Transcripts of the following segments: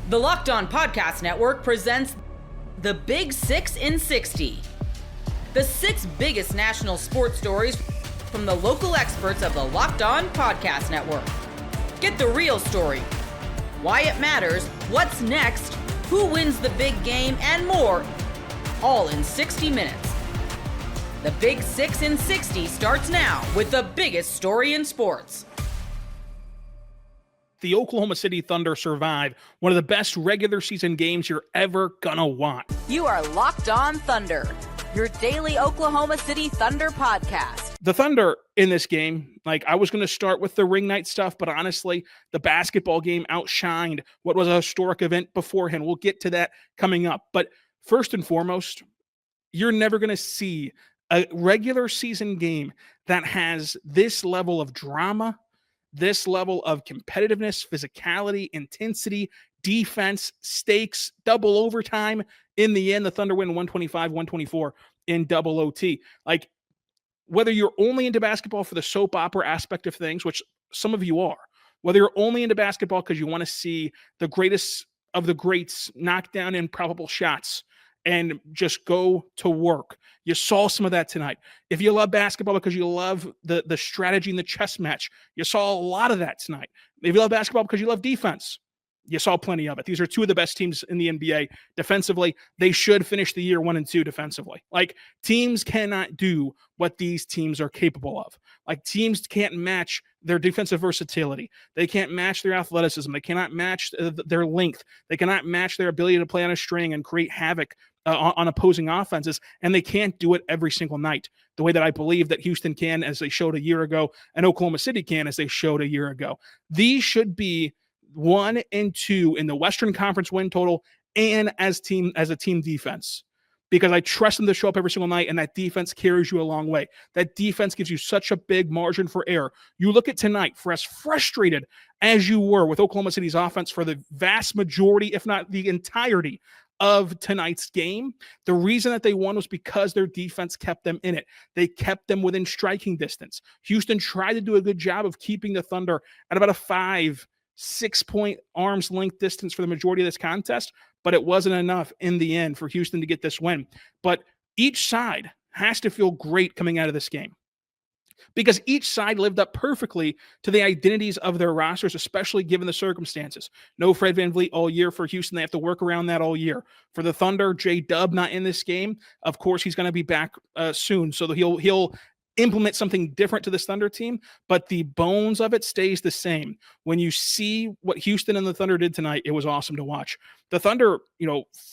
The Locked On Podcast Network presents the Big 6 in 60. The 6 biggest national sports stories from the local experts of the Locked On Podcast Network. Get the real story, why it matters, what's next, who wins the big game, and more, all in 60 minutes. The Big 6 in 60 starts now with the biggest story in sports. The Oklahoma City Thunder survive one of the best regular season games you're ever gonna want. You are Locked On Thunder, your daily Oklahoma City Thunder podcast. The Thunder in this game, I was going to start with the ring night stuff, but honestly, the basketball game outshined what was a historic event beforehand. We'll get to that coming up. But first and foremost, you're never going to see a regular season game that has this level of drama, this level of competitiveness, physicality, intensity, defense, stakes, double overtime. In the end, the Thunder win 125-124 in double OT. Whether you're only into basketball for the soap opera aspect of things, which some of you are, whether you're only into basketball because you want to see the greatest of the greats knock down improbable shots and just go to work, you saw some of that tonight. If you love basketball because you love the strategy in the chess match, you saw a lot of that tonight. If you love basketball because you love defense, you saw plenty of it. These are two of the best teams in the NBA defensively. They should finish the year 1-2 defensively. Teams cannot do what these teams are capable of. Teams can't match their defensive versatility. They can't match their athleticism. They cannot match their length. They cannot match their ability to play on a string and create havoc on opposing offenses. And they can't do it every single night the way that I believe that Houston can, as they showed a year ago, and Oklahoma City can, as they showed a year ago. These should be 1 and 2 in the Western Conference win total and as a team defense, because I trust them to show up every single night, and that defense carries you a long way. That defense gives you such a big margin for error. You look at tonight, for as frustrated as you were with Oklahoma City's offense for the vast majority, if not the entirety of tonight's game, the reason that they won was because their defense kept them in it. They kept them within striking distance. Houston tried to do a good job of keeping the Thunder at about a 5-6-point arm's length distance for the majority of this contest, but it wasn't enough in the end for Houston to get this win. But each side has to feel great coming out of this game, because each side lived up perfectly to the identities of their rosters, especially given the circumstances. No Fred VanVleet all year for Houston. They have to work around that all year. For the Thunder, J-Dub not in this game. Of course, he's going to be back soon, so he'll implement something different to this Thunder team, but the bones of it stays the same. When you see what Houston and the Thunder did tonight, it was awesome to watch. The Thunder,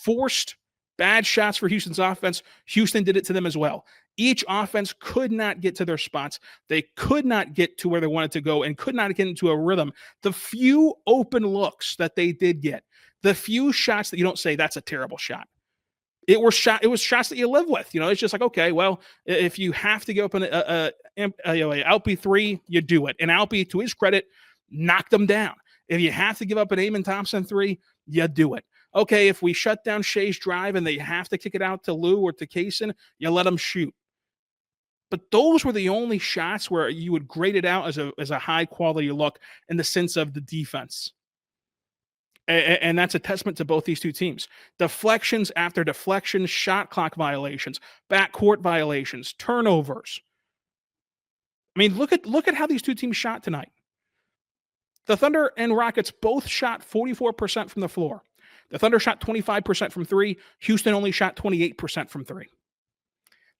forced bad shots for Houston's offense. Houston did it to them as well. Each offense could not get to their spots. They could not get to where they wanted to go and could not get into a rhythm. The few open looks that they did get, the few shots that you don't say, that's a terrible shot. It was shots that you live with. It's just okay, well, if you have to give up an Alpe 3, you do it. And Alpe, to his credit, knocked them down. If you have to give up an Amen Thompson 3, you do it. Okay, if we shut down Shea's drive and they have to kick it out to Lou or to Kaysen, you let them shoot. But those were the only shots where you would grade it out as a high-quality look in the sense of the defense. And that's a testament to both these two teams. Deflections after deflections, shot clock violations, backcourt violations, turnovers. I mean, look at how these two teams shot tonight. The Thunder and Rockets both shot 44% from the floor. The Thunder shot 25% from 3. Houston only shot 28% from 3.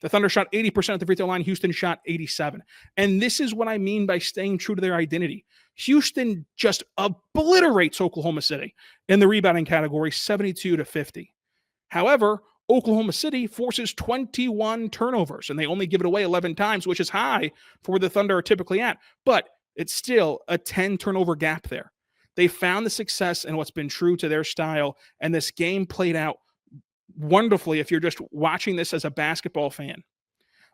The Thunder shot 80% at the free throw line. Houston shot 87%. And this is what I mean by staying true to their identity. Houston just obliterates Oklahoma City in the rebounding category, 72-50. However, Oklahoma City forces 21 turnovers, and they only give it away 11 times, which is high for where the Thunder are typically at. But it's still a 10 turnover gap there. They found the success in what's been true to their style, and this game played out wonderfully if you're just watching this as a basketball fan.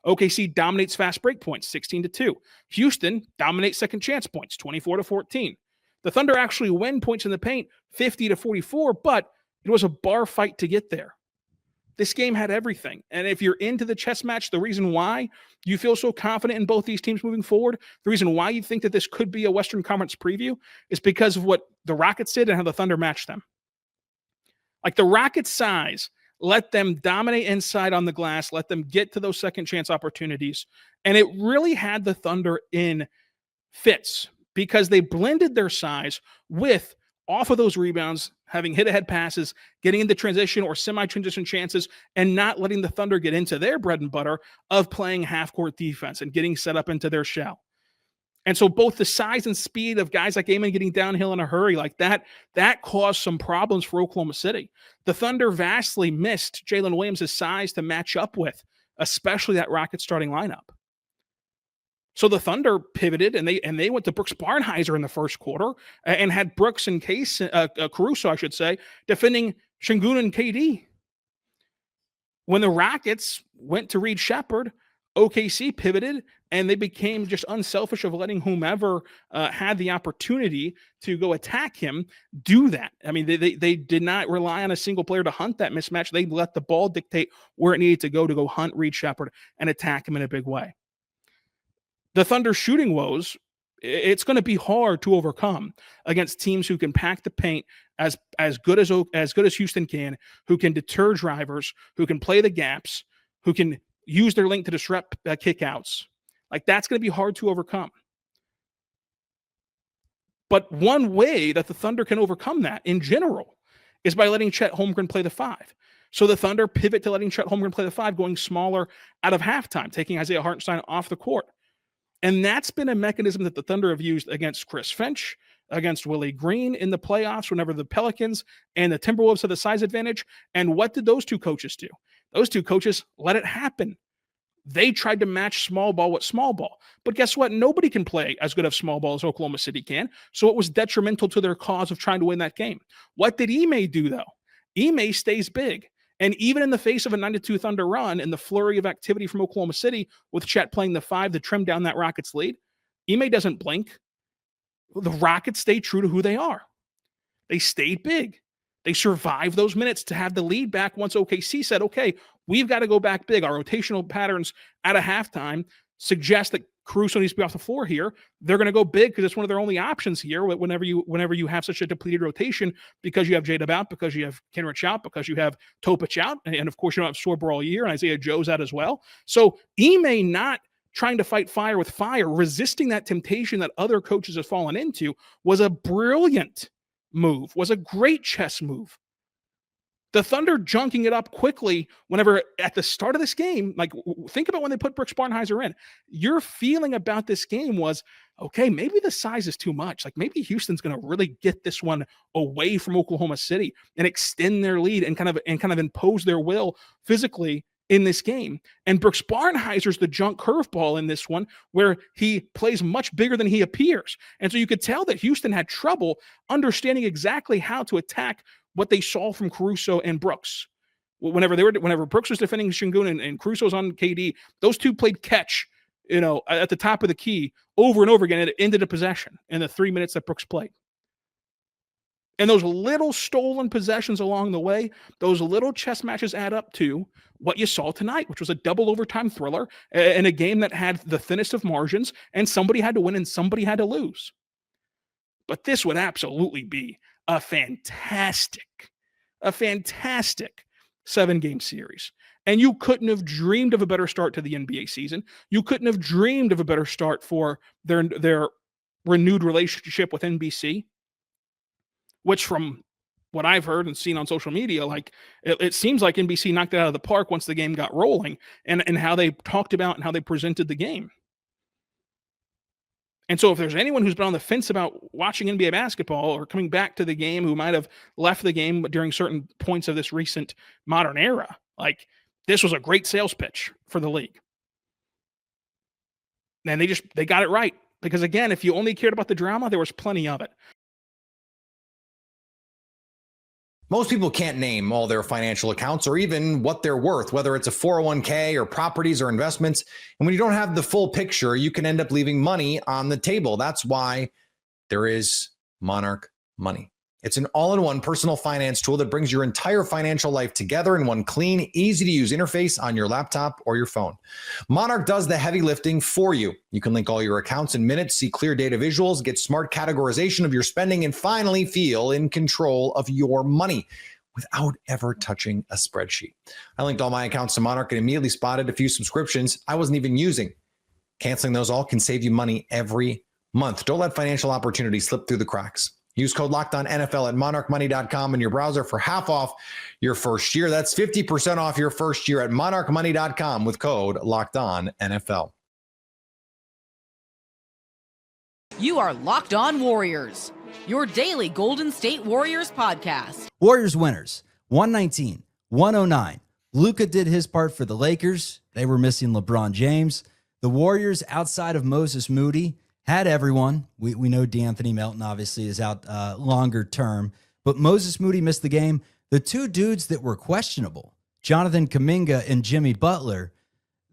OKC dominates fast break points, 16-2. Houston dominates second chance points, 24-14. The Thunder actually win points in the paint, 50-44, but it was a bar fight to get there. This game had everything. And if you're into the chess match, the reason why you feel so confident in both these teams moving forward, the reason why you think that this could be a Western Conference preview is because of what the Rockets did and how the Thunder matched them. Like the Rockets' size, let them dominate inside on the glass, let them get to those second chance opportunities. And it really had the Thunder in fits because they blended their size with off of those rebounds, having hit-ahead passes, getting into transition or semi-transition chances, and not letting the Thunder get into their bread and butter of playing half-court defense and getting set up into their shell. And so both the size and speed of guys like Amon getting downhill in a hurry like that caused some problems for Oklahoma City. The Thunder vastly missed Jalen Williams' size to match up with, especially that Rockets starting lineup. So the Thunder pivoted and they went to Brooks Barnhizer in the first quarter and had Brooks and Caruso, I should say, defending Şengün and KD. When the Rockets went to Reed Sheppard, OKC pivoted and they became just unselfish of letting whomever had the opportunity to go attack him do that. I mean, they did not rely on a single player to hunt that mismatch. They let the ball dictate where it needed to go hunt Reed Sheppard and attack him in a big way. The Thunder shooting woes, it's going to be hard to overcome against teams who can pack the paint as good as Houston can, who can deter drivers, who can play the gaps, who can use their length to disrupt kickouts. Like that's going to be hard to overcome. But one way that the Thunder can overcome that in general is by letting Chet Holmgren play the 5. So the Thunder pivot to letting Chet Holmgren play the 5, going smaller out of halftime, taking Isaiah Hartenstein off the court. And that's been a mechanism that the Thunder have used against Chris Finch, against Willie Green in the playoffs, whenever the Pelicans and the Timberwolves had the size advantage. And what did those two coaches do? Those two coaches let it happen. They tried to match small ball with small ball. But guess what? Nobody can play as good of small ball as Oklahoma City can. So it was detrimental to their cause of trying to win that game. What did Ime do, though? Ime stays big. And even in the face of a 9-2 Thunder run and the flurry of activity from Oklahoma City with Chet playing the 5 to trim down that Rockets lead, Ime doesn't blink. The Rockets stay true to who they are. They stayed big. They survived those minutes to have the lead back once OKC said, okay, we've got to go back big. Our rotational patterns at a halftime suggest that Caruso needs to be off the floor here. They're going to go big because it's one of their only options here whenever you have such a depleted rotation, because you have Jada out, because you have Kenrich out, because you have Topic out, and of course you don't have Sorber all year, and Isaiah Joe's out as well. So Ime not trying to fight fire with fire, resisting that temptation that other coaches have fallen into, was a brilliant move, was a great chess move. The Thunder junking it up quickly whenever at the start of this game, like think about when they put Brooks Barnhizer in. Your feeling about this game was, okay, maybe the size is too much. Like maybe Houston's going to really get this one away from Oklahoma City and extend their lead and kind of impose their will physically in this game. And Brooks Barnhizer's the junk curveball in this one, where he plays much bigger than he appears. And so you could tell that Houston had trouble understanding exactly how to attack what they saw from Caruso and Brooks. Whenever Brooks was defending Şengün and Caruso was on KD, those two played catch, at the top of the key over and over again, and it ended a possession in the 3 minutes that Brooks played. And those little stolen possessions along the way, those little chess matches add up to what you saw tonight, which was a double overtime thriller in a game that had the thinnest of margins, and somebody had to win and somebody had to lose. But this would absolutely be a fantastic 7-game series. And you couldn't have dreamed of a better start to the NBA season. You couldn't have dreamed of a better start for their renewed relationship with NBC, which from what I've heard and seen on social media, like it seems like NBC knocked it out of the park once the game got rolling, and how they talked about and how they presented the game. And so if there's anyone who's been on the fence about watching NBA basketball or coming back to the game, who might have left the game during certain points of this recent modern era, like this was a great sales pitch for the league. And they got it right. Because again, if you only cared about the drama, there was plenty of it. Most people can't name all their financial accounts or even what they're worth, whether it's a 401k or properties or investments. And when you don't have the full picture, you can end up leaving money on the table. That's why there is Monarch Money. It's an all-in-one personal finance tool that brings your entire financial life together in one clean, easy-to-use interface on your laptop or your phone. Monarch does the heavy lifting for you. You can link all your accounts in minutes, see clear data visuals, get smart categorization of your spending, and finally feel in control of your money. without ever touching a spreadsheet. I linked all my accounts to Monarch and immediately spotted a few subscriptions I wasn't even using. Canceling those all can save you money every month. Don't let financial opportunities slip through the cracks. Use code LOCKEDONNFL at monarchmoney.com in your browser for half off your first year. That's 50% off your first year at monarchmoney.com with code LOCKEDONNFL. You are Locked On Warriors, your daily Golden State Warriors podcast. Warriors winners, 119-109. Luka did his part for the Lakers. They were missing LeBron James. The Warriors, outside of Moses Moody, had everyone. We know DeAnthony Melton obviously is out longer term, but Moses Moody missed the game. The two dudes that were questionable, Jonathan Kuminga and Jimmy Butler,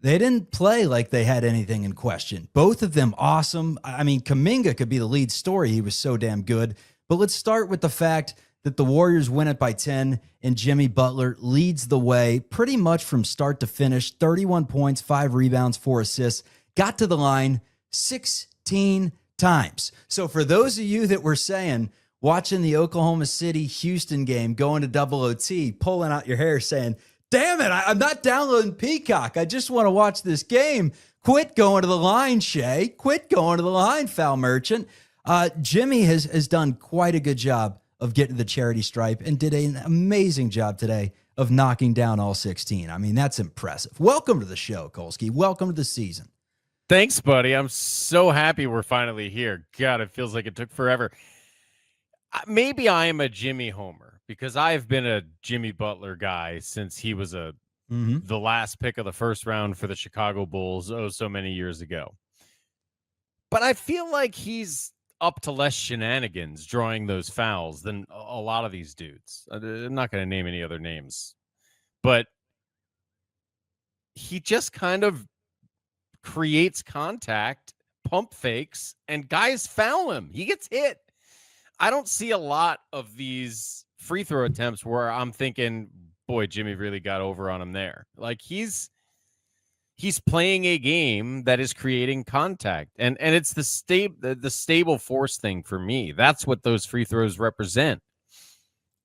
they didn't play like they had anything in question. Both of them awesome. I mean, Kuminga could be the lead story. He was so damn good. But let's start with the fact that the Warriors win it by 10, and Jimmy Butler leads the way pretty much from start to finish. 31 points, 5 rebounds, 4 assists. Got to the line 16 times. So for those of you that were saying, watching the Oklahoma City-Houston game, going to double OT, pulling out your hair saying, damn it, I'm not downloading Peacock. I just want to watch this game. Quit going to the line, Shay. Quit going to the line, foul merchant. Jimmy has done quite a good job of getting the charity stripe and did an amazing job today of knocking down all 16. I mean, that's impressive. Welcome to the show, Kolsky. Welcome to the season. Thanks, buddy. I'm so happy we're finally here. God, it feels like it took forever. Maybe I am a Jimmy homer because I've been a Jimmy Butler guy since he was the last pick of the first round for the Chicago Bulls so many years ago. But I feel like he's up to less shenanigans drawing those fouls than a lot of these dudes. I'm not going to name any other names, but he just kind of creates contact, pump fakes, and guys foul him. He gets hit. I don't see a lot of these free throw attempts where I'm thinking, boy, Jimmy really got over on him there. Like he's playing a game that is creating contact, and it's the stable force thing for me. That's what those free throws represent.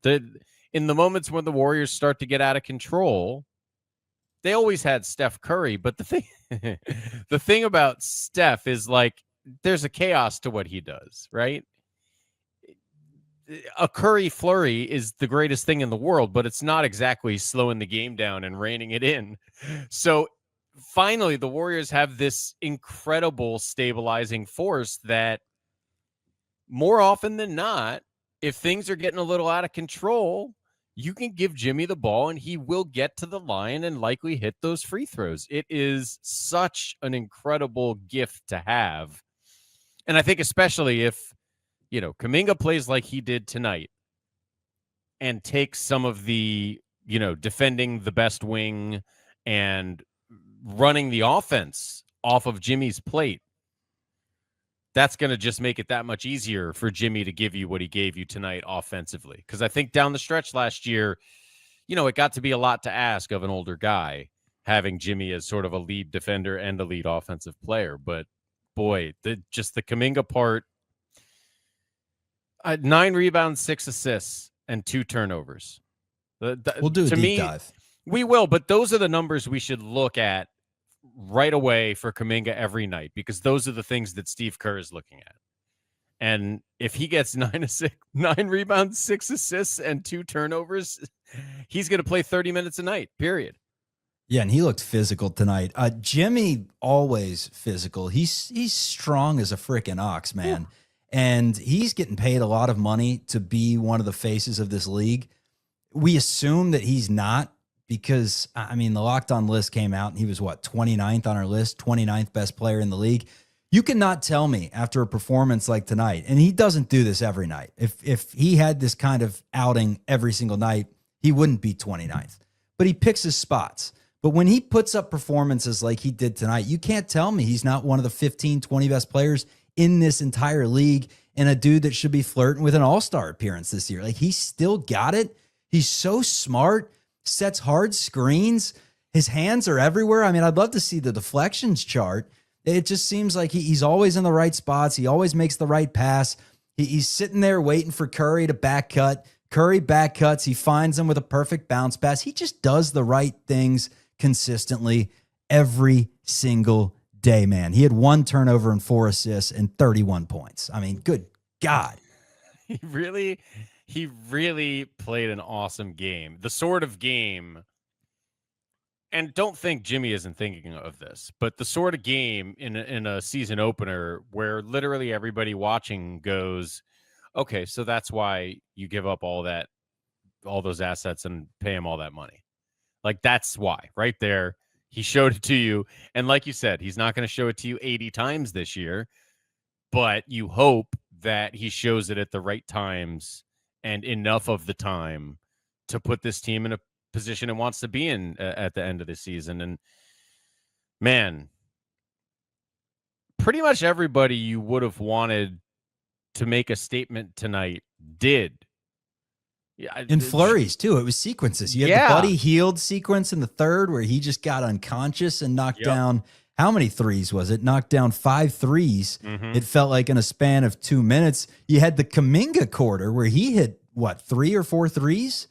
In the moments when the Warriors start to get out of control, they always had Steph Curry, but the thing about Steph is like there's a chaos to what he does, right? A Curry flurry is the greatest thing in the world, but it's not exactly slowing the game down and reining it in. So finally, the Warriors have this incredible stabilizing force that more often than not, if things are getting a little out of control, you can give Jimmy the ball and he will get to the line and likely hit those free throws. It is such an incredible gift to have. And I think especially if, Kuminga plays like he did tonight and takes some of the, defending the best wing and running the offense off of Jimmy's plate, that's going to just make it that much easier for Jimmy to give you what he gave you tonight offensively. Because I think down the stretch last year, it got to be a lot to ask of an older guy, having Jimmy as sort of a lead defender and a lead offensive player. But boy, the Kuminga part, 9 rebounds, 6 assists, and 2 turnovers. We'll do a deep dive. We will, but those are the numbers we should look at right away for Kuminga every night, because those are the things that Steve Kerr is looking at. And if he gets 9 rebounds, 6 assists, and 2 turnovers, he's going to play 30 minutes a night, period. Yeah, and he looked physical tonight. Jimmy, always physical. He's strong as a freaking ox, man. Ooh. And he's getting paid a lot of money to be one of the faces of this league. We assume that he's not, because, the Locked On list came out and he was, 29th on our list, 29th best player in the league. You cannot tell me after a performance like tonight, and he doesn't do this every night. If he had this kind of outing every single night, he wouldn't be 29th. But he picks his spots. But when he puts up performances like he did tonight, you can't tell me he's not one of the 15, 20 best players in this entire league and a dude that should be flirting with an all-star appearance this year. Like, he's still got it. He's so smart, sets hard screens. His hands are everywhere. I'd love to see the deflections chart. It just seems like he's always in the right spots. He always makes the right pass. He's sitting there waiting for Curry to back cut. Curry back cuts. He finds them with a perfect bounce pass. He just does the right things consistently every single day, man. He had 1 turnover and 4 assists and 31 points. I mean, good God. He really played an awesome game. The sort of game, and don't think Jimmy isn't thinking of this, but the sort of game in a season opener where literally everybody watching goes, okay, so that's why you give up all those assets and pay him all that money. Like, that's why, right there. He showed it to you. And like you said, he's not going to show it to you 80 times this year, but you hope that he shows it at the right times and enough of the time to put this team in a position it wants to be in at the end of the season. And man, pretty much everybody you would have wanted to make a statement tonight did. Yeah, in flurries too. It was sequences. You had the Buddy Hield sequence in the third where he just got unconscious and knocked down, how many threes was it? Knocked down 5 threes. It felt like in a span of 2 minutes. You had the Kuminga quarter where he hit 3 or 4 threes.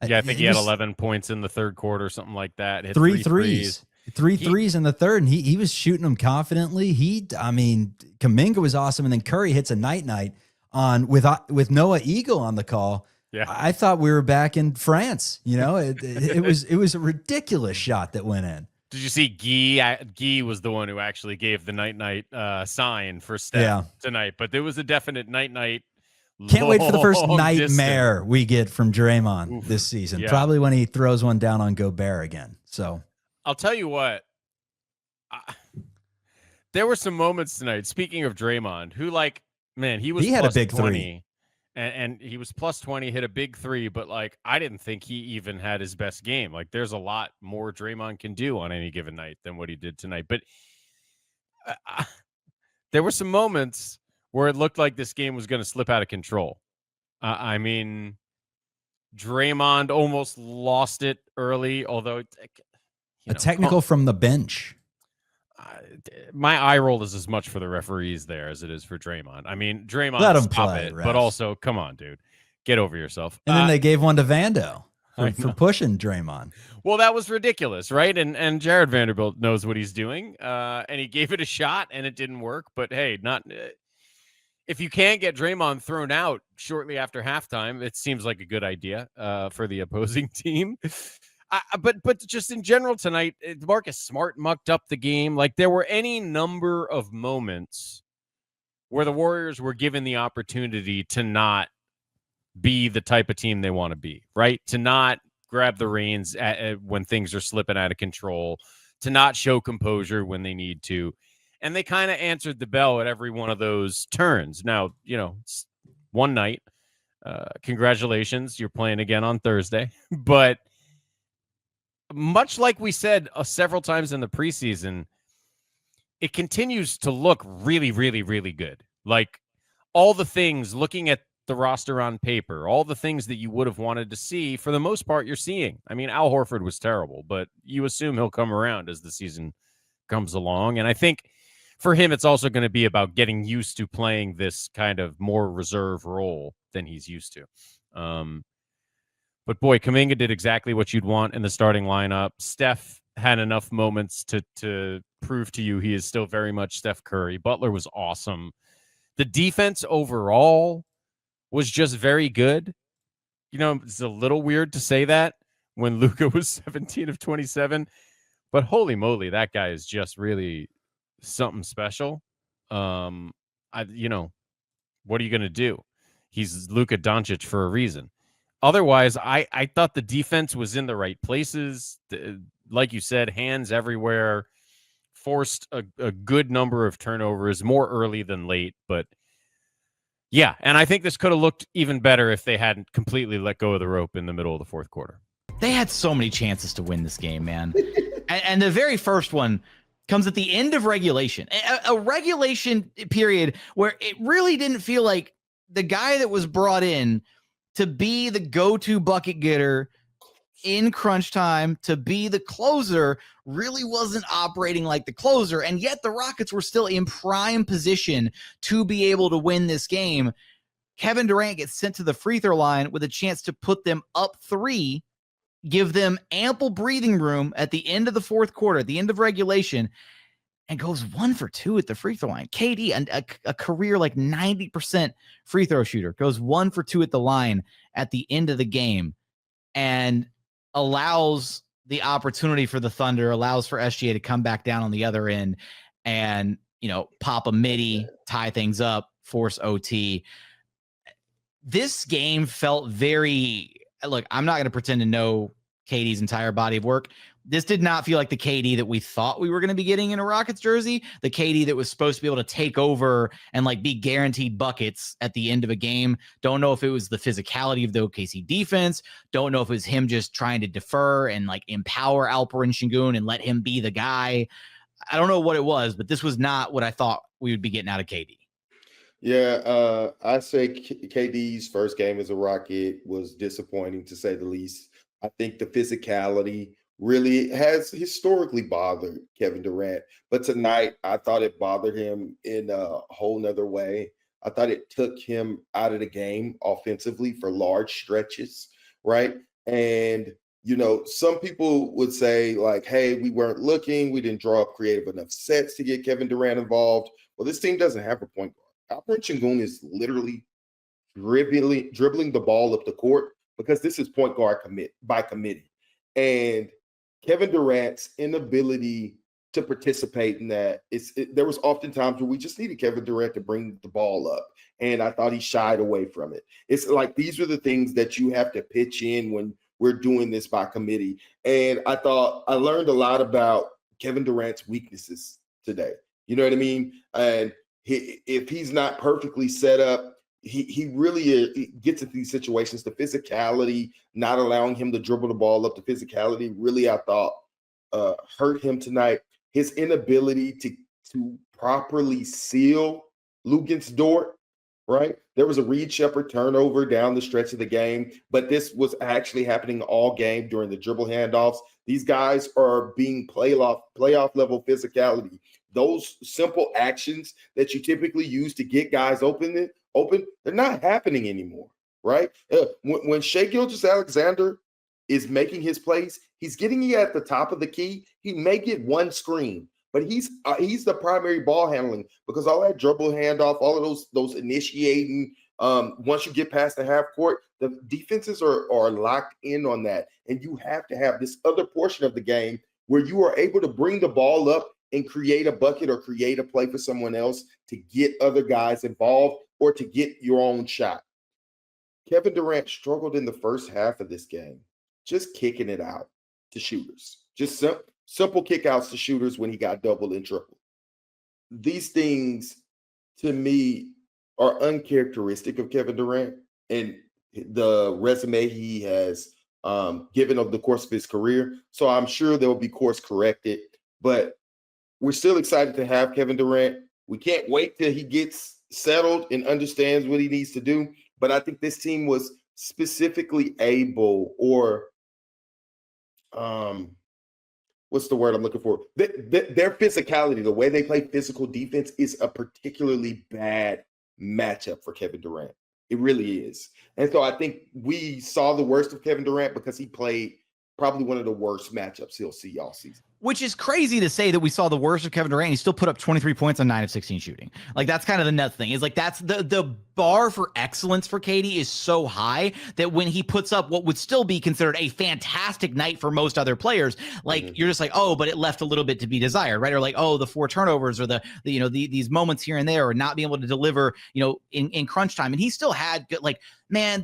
Yeah, I think he had 11 points in the third quarter, something like that. Hit 3 threes. 3 threes in the third, and he was shooting them confidently. Kuminga was awesome, and then Curry hits a night on with Noah Eagle on the call. Yeah, I thought we were back in France. You know, it was a ridiculous shot that went in. Did you see Guy was the one who actually gave the night sign for Steph tonight, but there was a definite night. Can't wait for the first nightmare we get from Draymond this season. Yeah. Probably when he throws one down on Gobert again. So I'll tell you what, there were some moments tonight. Speaking of Draymond, who he had a big 20, 3. And he was plus 20, hit a big 3, but I didn't think he even had his best game. There's a lot more Draymond can do on any given night than what he did tonight. But there were some moments where it looked like this game was going to slip out of control. Draymond almost lost it early, although a technical from the bench. My eye roll is as much for the referees there as it is for Draymond. Draymond, let him stop play, it, ref. But also, come on, dude, get over yourself. And then they gave one to Vando for pushing Draymond. Well, that was ridiculous, right? And Jared Vanderbilt knows what he's doing, and he gave it a shot, and it didn't work. But hey, if you can't get Draymond thrown out shortly after halftime, it seems like a good idea for the opposing team. But just in general tonight, Marcus Smart mucked up the game. There were any number of moments where the Warriors were given the opportunity to not be the type of team they want to be, right? To not grab the reins when things are slipping out of control, to not show composure when they need to. And they kind of answered the bell at every one of those turns. Now, it's one night. Congratulations. You're playing again on Thursday. But much like we said several times in the preseason, it continues to look really, really, really good. All the things, looking at the roster on paper, all the things that you would have wanted to see, for the most part, you're seeing. Al Horford was terrible, but you assume he'll come around as the season comes along. And I think for him, it's also going to be about getting used to playing this kind of more reserve role than he's used to. But boy, Kuminga did exactly what you'd want in the starting lineup. Steph had enough moments to prove to you he is still very much Steph Curry. Butler was awesome. The defense overall was just very good. It's a little weird to say that when Luka was 17 of 27, but holy moly, that guy is just really something special. What are you going to do? He's Luka Doncic for a reason. Otherwise, I thought the defense was in the right places. Like you said, hands everywhere, forced a good number of turnovers, more early than late. But yeah, and I think this could have looked even better if they hadn't completely let go of the rope in the middle of the fourth quarter. They had so many chances to win this game, man. and the very first one comes at the end of regulation, a regulation period where it really didn't feel like the guy that was brought in to be the go-to bucket getter in crunch time, to be the closer, really wasn't operating like the closer. And yet the Rockets were still in prime position to be able to win this game. Kevin Durant gets sent to the free throw line with a chance to put them up 3, give them ample breathing room at the end of the fourth quarter, at the end of regulation, and goes 1 for 2 at the free throw line. KD, a career like 90% free throw shooter, goes 1 for 2 at the line at the end of the game and allows the opportunity for the Thunder, allows for SGA to come back down on the other end and, pop a midi, tie things up, force OT. This game felt very, look, I'm not going to pretend to know KD's entire body of work. This did not feel like the KD that we thought we were going to be getting in a Rockets jersey, the KD that was supposed to be able to take over and like be guaranteed buckets at the end of a game. Don't know if it was the physicality of the OKC defense. Don't know if it was him just trying to defer and like empower Alperen Sengun and let him be the guy. I don't know what it was, but this was not what I thought we would be getting out of KD. Yeah, I say KD's first game as a Rocket was disappointing, to say the least. I think the physicality really has historically bothered Kevin Durant. But tonight, I thought it bothered him in a whole nother way. I thought it took him out of the game offensively for large stretches, right? And, some people would say, like, hey, we weren't looking. We didn't draw up creative enough sets to get Kevin Durant involved. Well, this team doesn't have a point guard. Alperen Sengun is literally dribbling the ball up the court because this is point guard by committee. And Kevin Durant's inability to participate in that, there was often times where we just needed Kevin Durant to bring the ball up, and I thought he shied away from it. It's like these are the things that you have to pitch in when we're doing this by committee. And I thought I learned a lot about Kevin Durant's weaknesses today. You know what I mean? And if he's not perfectly set up, he really gets into these situations. The physicality, not allowing him to dribble the ball up, the physicality really, I thought, hurt him tonight. His inability to properly seal Luguentz Dort, right? There was a Reed Shepherd turnover down the stretch of the game, but this was actually happening all game during the dribble handoffs. These guys are being playoff level physicality. Those simple actions that you typically use to get guys open, they're not happening anymore, right? When Shai Gilgeous-Alexander is making his plays, he's getting you at the top of the key. He may get one screen, but he's the primary ball handling, because all that dribble handoff, all of those initiating, once you get past the half court, the defenses are locked in on that. And you have to have this other portion of the game where you are able to bring the ball up and create a bucket or create a play for someone else to get other guys involved or to get your own shot. Kevin Durant struggled in the first half of this game, just kicking it out to shooters, just simple kickouts to shooters when he got double and triple. These things, to me, are uncharacteristic of Kevin Durant and the resume he has given over the course of his career. So I'm sure there will be course corrected, but we're still excited to have Kevin Durant. We can't wait till he gets settled and understands what he needs to do. But I think this team was specifically able, or what's the word I'm looking for? Their physicality, the way they play physical defense, is a particularly bad matchup for Kevin Durant. It really is. And so I think we saw the worst of Kevin Durant because he played probably one of the worst matchups he'll see all season. Which is crazy to say that we saw the worst of Kevin Durant. He still put up 23 points on 9 of 16 shooting. Like, that's kind of the nuts thing. Is like, that's the bar for excellence for KD is so high that when he puts up what would still be considered a fantastic night for most other players, like you're just like, oh, but it left a little bit to be desired, right? Or like, oh, the 4 turnovers or these moments here and there, or not being able to deliver, in crunch time. And he still had good, like, man,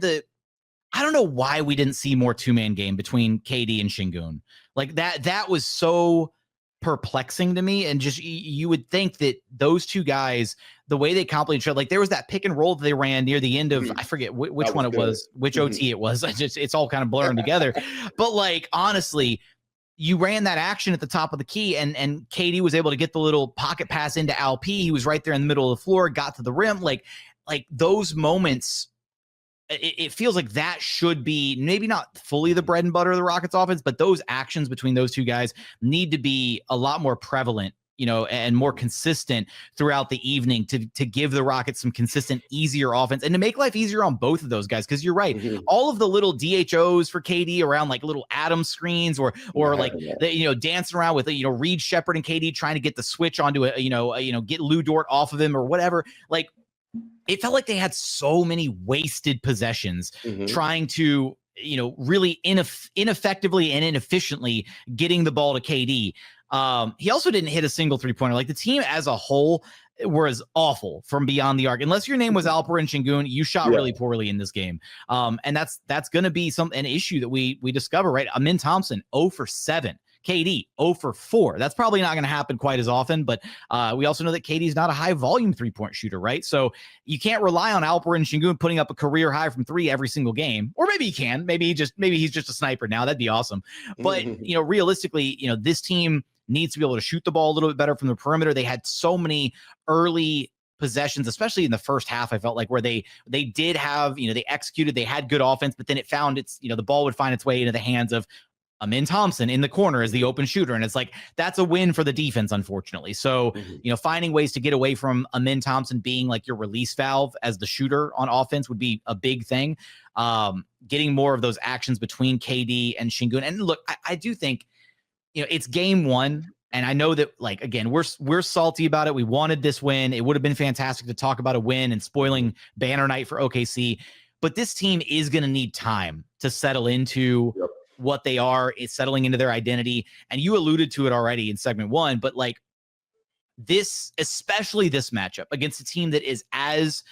I don't know why we didn't see more 2-man game between KD and Sengun. Like that was so perplexing to me. And just, you would think that those two guys, the way they complement each other, like there was that pick and roll that they ran near the end of, I forget which one it was, which OT it was. It's all kind of blurring together. But like, honestly, you ran that action at the top of the key, and KD was able to get the little pocket pass into Alp. He was right there in the middle of the floor, got to the rim. Like those moments, it feels like that should be maybe not fully the bread and butter of the Rockets offense, but those actions between those two guys need to be a lot more prevalent and more consistent throughout the evening to give the Rockets some consistent, easier offense and to make life easier on both of those guys. Because you're right, all of the little DHOs for KD around like little Adam screens or like dancing around with Reed Shepherd and KD trying to get the switch onto get Lou Dort off of him or whatever. Like it felt like they had so many wasted possessions trying to really ineffectively and inefficiently getting the ball to KD. He also didn't hit a single 3-pointer. Like the team as a whole was awful from beyond the arc. Unless your name was Alperen Sengun, you shot really poorly in this game. And that's going to be an issue that we discover, right? Amin Thompson, 0 for 7. KD, 0 for 4. That's probably not going to happen quite as often, but we also know that KD's not a high volume 3-point shooter, right? So you can't rely on Alperen Sengun putting up a career high from 3 every single game. Or maybe he can. Maybe he's just a sniper now. That'd be awesome. But realistically, this team needs to be able to shoot the ball a little bit better from the perimeter. They had so many early possessions, especially in the first half, I felt like, where they did have, they executed, they had good offense, but then it found the ball would find its way into the hands of Amin Thompson in the corner as the open shooter. And it's like, that's a win for the defense, unfortunately. So, finding ways to get away from Amin Thompson being like your release valve as the shooter on offense would be a big thing. Getting more of those actions between KD and Sengun. And look, I do think, it's game 1. And I know that, like, again, we're salty about it. We wanted this win. It would have been fantastic to talk about a win and spoiling banner night for OKC. But this team is going to need time to settle into what they are. It's settling into their identity. And you alluded to it already in segment 1, but like especially this matchup against a team that is as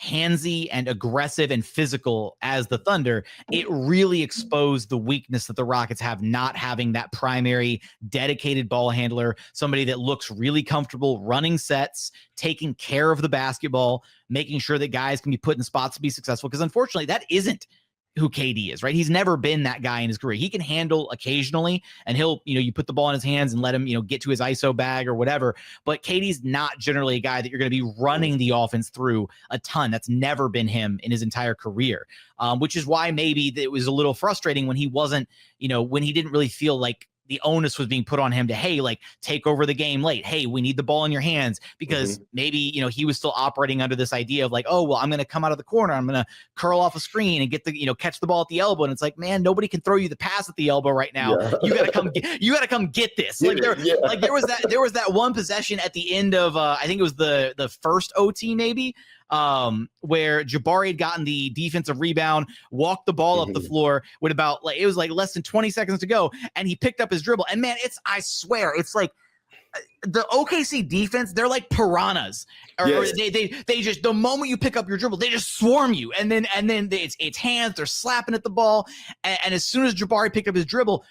handsy and aggressive and physical as the Thunder, it really exposed the weakness that the Rockets have, not having that primary dedicated ball handler, somebody that looks really comfortable running sets, taking care of the basketball, making sure that guys can be put in spots to be successful. Because unfortunately, that isn't who KD is, right? He's never been that guy in his career. He can handle occasionally, and he'll, you put the ball in his hands and let him, get to his ISO bag or whatever. But KD's not generally a guy that you're going to be running the offense through a ton. That's never been him in his entire career, which is why maybe it was a little frustrating when he wasn't, when he didn't really feel like the onus was being put on him to, hey, like, take over the game late. Hey, we need the ball in your hands, because maybe, he was still operating under this idea of like, oh, well, I'm going to come out of the corner. I'm going to curl off a screen and get the, catch the ball at the elbow. And it's like, man, nobody can throw you the pass at the elbow right now. Yeah. You got to come get this. Like there was that one possession at the end of, I think it was the first OT maybe, where Jabari had gotten the defensive rebound, walked the ball up the floor with about it was like less than 20 seconds to go, and he picked up his dribble. And man, I swear, it's like the OKC defense, they're like piranhas. Or they just, the moment you pick up your dribble, they just swarm you. And then it's hands, they're slapping at the ball. And as soon as Jabari picked up his dribble,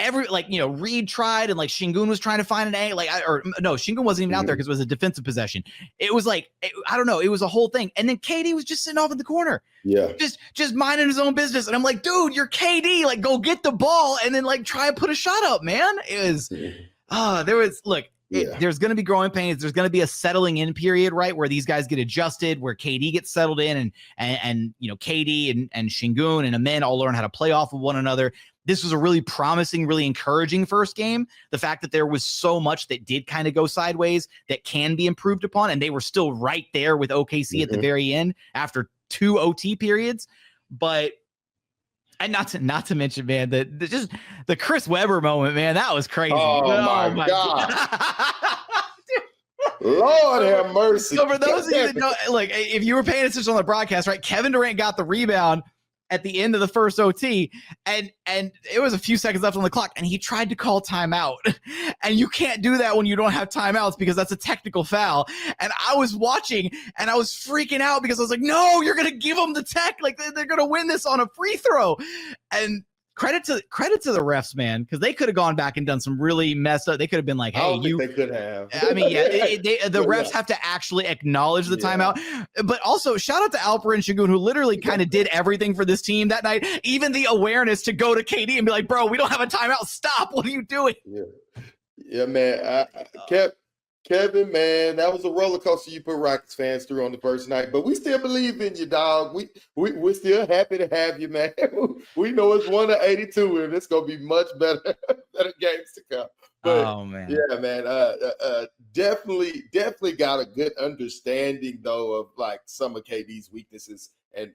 Reed tried, and like Sengun was trying to find an angle. Sengun wasn't even out there because it was a defensive possession. It was like, I don't know, it was a whole thing. And then KD was just sitting off in the corner, just minding his own business. And I'm like, dude, you're KD, like, go get the ball and then like try and put a shot up, man. It was, there's going to be growing pains. There's going to be a settling in period, right, where these guys get adjusted, where KD gets settled in, and KD and Sengun and Amin all learn how to play off of one another. This was a really promising, really encouraging first game. The fact that there was so much that did kind of go sideways that can be improved upon, and they were still right there with OKC at the very end after 2 OT periods. But and not to mention, man, the Chris Webber moment, man, that was crazy. Oh my God. Lord have mercy. So for those of you that know, like, if you were paying attention on the broadcast, right, Kevin Durant got the rebound at the end of the first OT, and it was a few seconds left on the clock, and he tried to call timeout. And you can't do that when you don't have timeouts, because that's a technical foul. And I was watching, and I was freaking out, because I was like, no, you're going to give them the tech. Like, they're going to win this on a free throw. And credit to the refs, man, because they could have gone back and done some really messed up. They could have been like, hey, they could have. I mean, the refs have to actually acknowledge the timeout. But also, shout out to Alperen Sengun, who literally kind of did everything for this team that night. Even the awareness to go to KD and be like, bro, we don't have a timeout. Stop. What are you doing? Yeah, man. Kevin, man, that was a roller coaster you put Rockets fans through on the first night, but we still believe in you, dog. We're still happy to have you, man. We know it's 1-82, and it's gonna be much better, better games to come. But Oh man. yeah, man, definitely got a good understanding though of like some of KD's weaknesses, and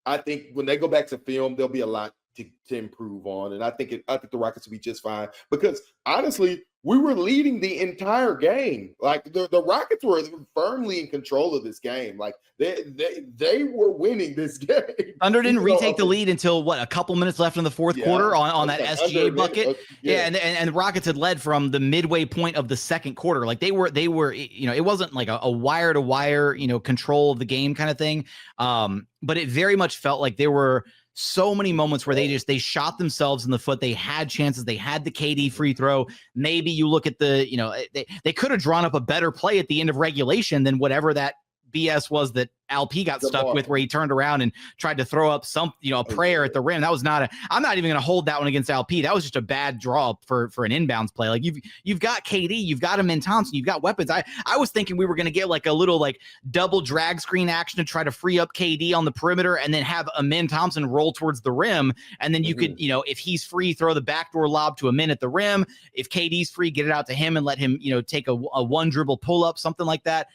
I think when they go back to film, there'll be a lot to improve on, and I think the Rockets will be just fine because honestly, we were leading the entire game. Like the Rockets were firmly in control of this game. Like they were winning this game. Thunder didn't retake the lead until what, a couple minutes left in the fourth quarter on that SGA bucket. And the Rockets had led from the midway point of the second quarter. Like they were, it wasn't like a wire to wire, control of the game kind of thing. But it very much felt like there were so many moments where they shot themselves in the foot. They had chances. They had the KD free throw. Maybe you look at they could have drawn up a better play at the end of regulation than whatever that BS was that LP got stuck with, where he turned around and tried to throw up a prayer at the rim. That was I'm not even going to hold that one against LP. That was just a bad draw for an inbounds play. Like you've got KD, you've got him in Thompson, you've got weapons. I was thinking we were going to get like a little like double drag screen action to try to free up KD on the perimeter and then have Amin Thompson roll towards the rim. And then you could, if he's free, throw the backdoor lob to Amin at the rim. If KD's free, get it out to him and let him, take a one dribble pull up, something like that.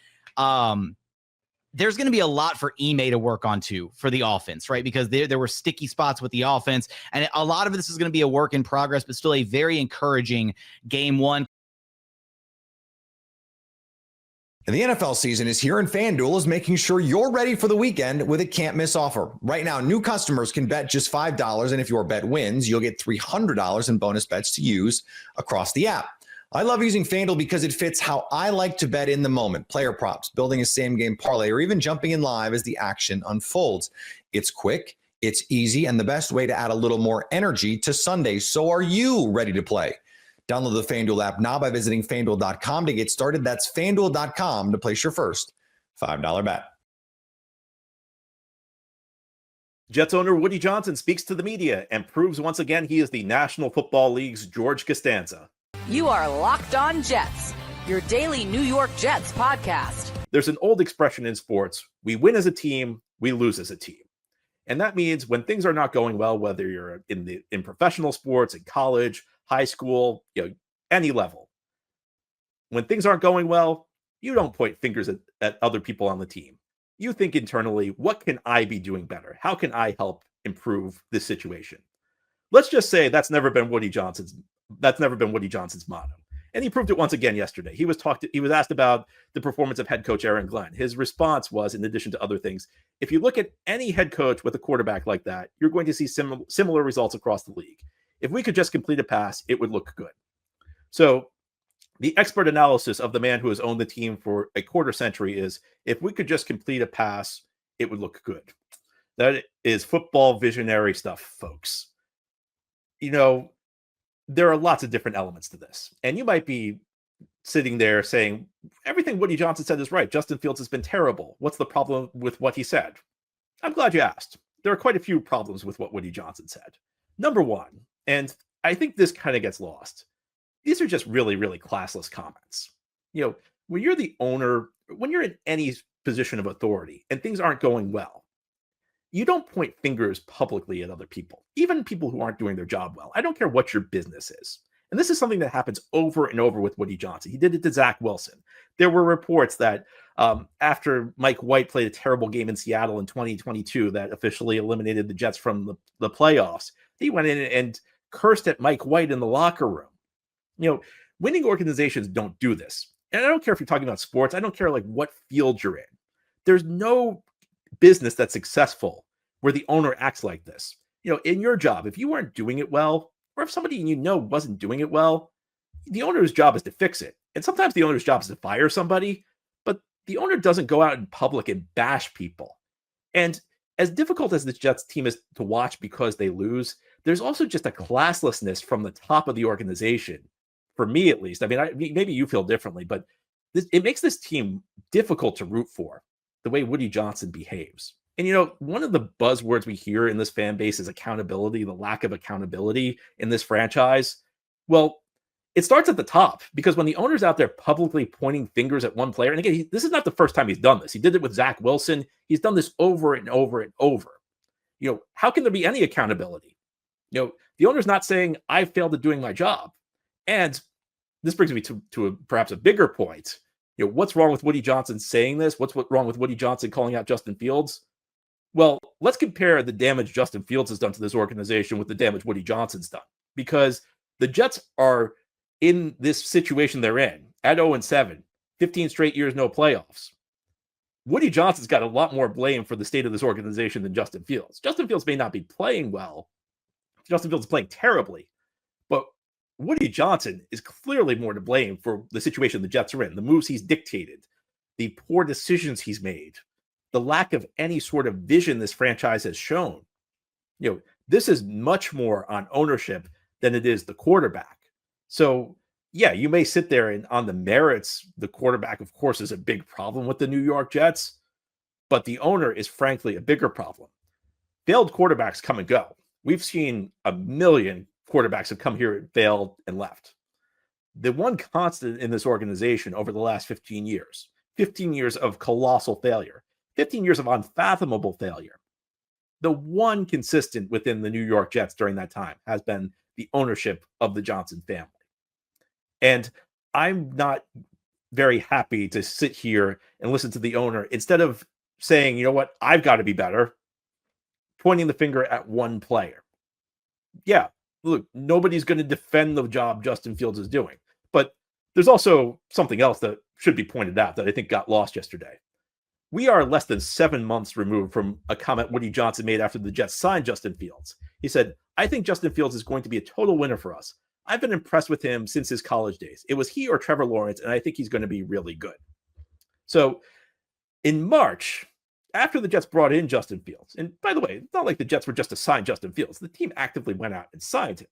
There's going to be a lot for Ime to work on too for the offense, right? Because there were sticky spots with the offense, and a lot of this is going to be a work in progress, but still a very encouraging game one. And the NFL season is here, and FanDuel is making sure you're ready for the weekend with a can't-miss offer. Right now, new customers can bet just $5, and if your bet wins, you'll get $300 in bonus bets to use across the app. I love using FanDuel because it fits how I like to bet in the moment. Player props, building a same-game parlay, or even jumping in live as the action unfolds. It's quick, it's easy, and the best way to add a little more energy to Sunday. So are you ready to play? Download the FanDuel app now by visiting FanDuel.com to get started. That's FanDuel.com to place your first $5 bet. Jets owner Woody Johnson speaks to the media and proves once again he is the National Football League's George Costanza. You are Locked On Jets, your daily New York Jets podcast. There's an old expression in sports: we win as a team, we lose as a team. And that means when things are not going well, whether you're in professional sports, in college, high school, any level, when things aren't going well, you don't point fingers at other people on the team. You think internally, what can I be doing better? How can I help improve this situation? Let's just say that's never been Woody Johnson's motto. And he proved it once again yesterday. He was asked about the performance of head coach Aaron Glenn. His response was, in addition to other things, if you look at any head coach with a quarterback like that, you're going to see similar results across the league. If we could just complete a pass, it would look good. So the expert analysis of the man who has owned the team for a quarter century is, if we could just complete a pass, it would look good. That is football visionary stuff, folks. There are lots of different elements to this. And you might be sitting there saying, everything Woody Johnson said is right. Justin Fields has been terrible. What's the problem with what he said? I'm glad you asked. There are quite a few problems with what Woody Johnson said. Number one, and I think this kind of gets lost, these are just really, really classless comments. When you're the owner, when you're in any position of authority and things aren't going well, you don't point fingers publicly at other people, even people who aren't doing their job well. I don't care what your business is. And this is something that happens over and over with Woody Johnson. He did it to Zach Wilson. There were reports that after Mike White played a terrible game in Seattle in 2022 that officially eliminated the Jets from the playoffs, he went in and cursed at Mike White in the locker room. Winning organizations don't do this. And I don't care if you're talking about sports. I don't care what field you're in. There's no business that's successful where the owner acts like this. In your job, if you weren't doing it well, or if somebody wasn't doing it well, the owner's job is to fix it. And sometimes the owner's job is to fire somebody, but the owner doesn't go out in public and bash people. And as difficult as the Jets team is to watch because they lose, there's also just a classlessness from the top of the organization, for me at least. I mean, maybe you feel differently, but it makes this team difficult to root for, the way Woody Johnson behaves. And, one of the buzzwords we hear in this fan base is accountability, the lack of accountability in this franchise. Well, it starts at the top, because when the owner's out there publicly pointing fingers at one player, and again, this is not the first time he's done this. He did it with Zach Wilson. He's done this over and over and over. How can there be any accountability? The owner's not saying, I failed at doing my job. And this brings me to perhaps a bigger point. What's wrong with Woody Johnson saying this? What's wrong with Woody Johnson calling out Justin Fields? Well, let's compare the damage Justin Fields has done to this organization with the damage Woody Johnson's done, because the Jets are in this situation they're in at 0-7, 15 straight years, no playoffs. Woody Johnson's got a lot more blame for the state of this organization than Justin Fields. Justin Fields may not be playing well. Justin Fields is playing terribly, but Woody Johnson is clearly more to blame for the situation the Jets are in, the moves he's dictated, the poor decisions he's made, the lack of any sort of vision this franchise has shown. This is much more on ownership than it is the quarterback. So, yeah, you may sit there and on the merits, the quarterback, of course, is a big problem with the New York Jets, but the owner is frankly a bigger problem. Failed quarterbacks come and go. We've seen a million quarterbacks have come here and failed and left. The one constant in this organization over the last 15 years of colossal failure, 15 years of unfathomable failure, the one consistent within the New York Jets during that time has been the ownership of the Johnson family. And I'm not very happy to sit here and listen to the owner, instead of saying, you know what, I've got to be better, pointing the finger at one player. Yeah, look, nobody's going to defend the job Justin Fields is doing. But there's also something else that should be pointed out that I think got lost yesterday. We are less than 7 months removed from a comment Woody Johnson made after the Jets signed Justin Fields. He said, I think Justin Fields is going to be a total winner for us. I've been impressed with him since his college days. It was he or Trevor Lawrence, and I think he's going to be really good. So in March, after the Jets brought in Justin Fields, and by the way, it's not like the Jets were just to sign Justin Fields. The team actively went out and signed him.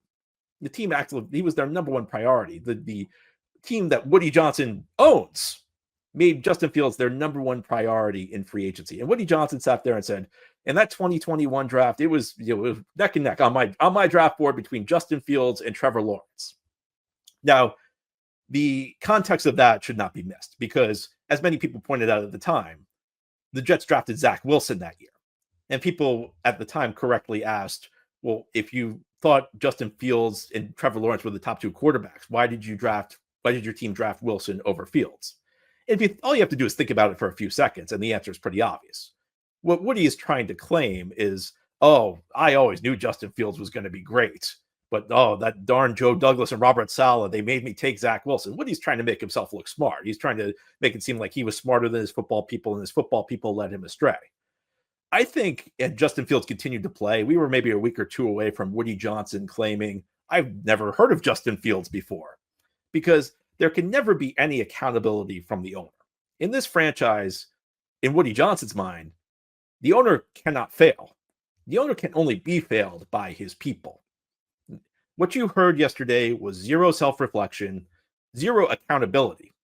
The team he was their number one priority. The team that Woody Johnson owns made Justin Fields their number one priority in free agency. And Woody Johnson sat there and said, in that 2021 draft, it was, it was neck and neck on my draft board between Justin Fields and Trevor Lawrence. Now, the context of that should not be missed, because as many people pointed out at the time, the Jets drafted Zach Wilson that year. And people at the time correctly asked, well, if you thought Justin Fields and Trevor Lawrence were the top two quarterbacks, why did your team draft Wilson over Fields? And all you have to do is think about it for a few seconds, and the answer is pretty obvious. What Woody is trying to claim is, oh, I always knew Justin Fields was going to be great, but that darn Joe Douglas and Robert Saleh, they made me take Zach Wilson. Woody's trying to make himself look smart. He's trying to make it seem like he was smarter than his football people, and his football people led him astray. I think if Justin Fields continued to play, we were maybe a week or two away from Woody Johnson claiming, I've never heard of Justin Fields before, because there can never be any accountability from the owner. In this franchise, in Woody Johnson's mind, the owner cannot fail. The owner can only be failed by his people. What you heard yesterday was zero self-reflection, zero accountability.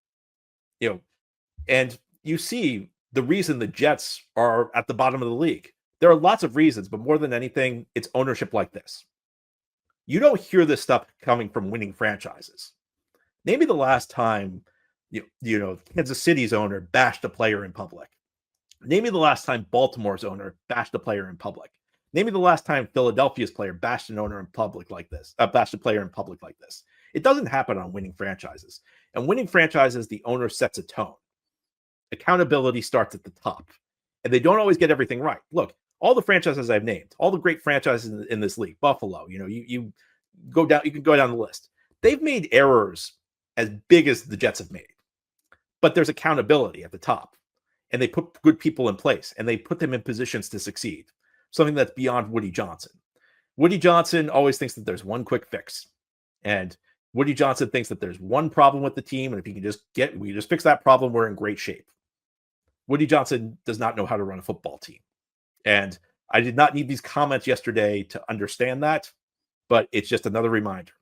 And you see the reason the Jets are at the bottom of the league. There are lots of reasons, but more than anything, it's ownership like this. You don't hear this stuff coming from winning franchises. Maybe the last time, Kansas City's owner bashed a player in public. Name me the last time Baltimore's owner bashed a player in public. Name me the last time Philadelphia's player bashed an owner in public like this, bashed a player in public like this. It doesn't happen on winning franchises. And winning franchises, the owner sets a tone. Accountability starts at the top. And they don't always get everything right. Look, all the franchises I've named, all the great franchises in this league, Buffalo, you can go down the list. They've made errors as big as the Jets have made. But there's accountability at the top. And they put good people in place, and they put them in positions to succeed. Something that's beyond Woody Johnson. Woody Johnson always thinks that there's one quick fix. And Woody Johnson thinks that there's one problem with the team, and if we just fix that problem, we're in great shape. Woody Johnson does not know how to run a football team. And I did not need these comments yesterday to understand that, but it's just another reminder.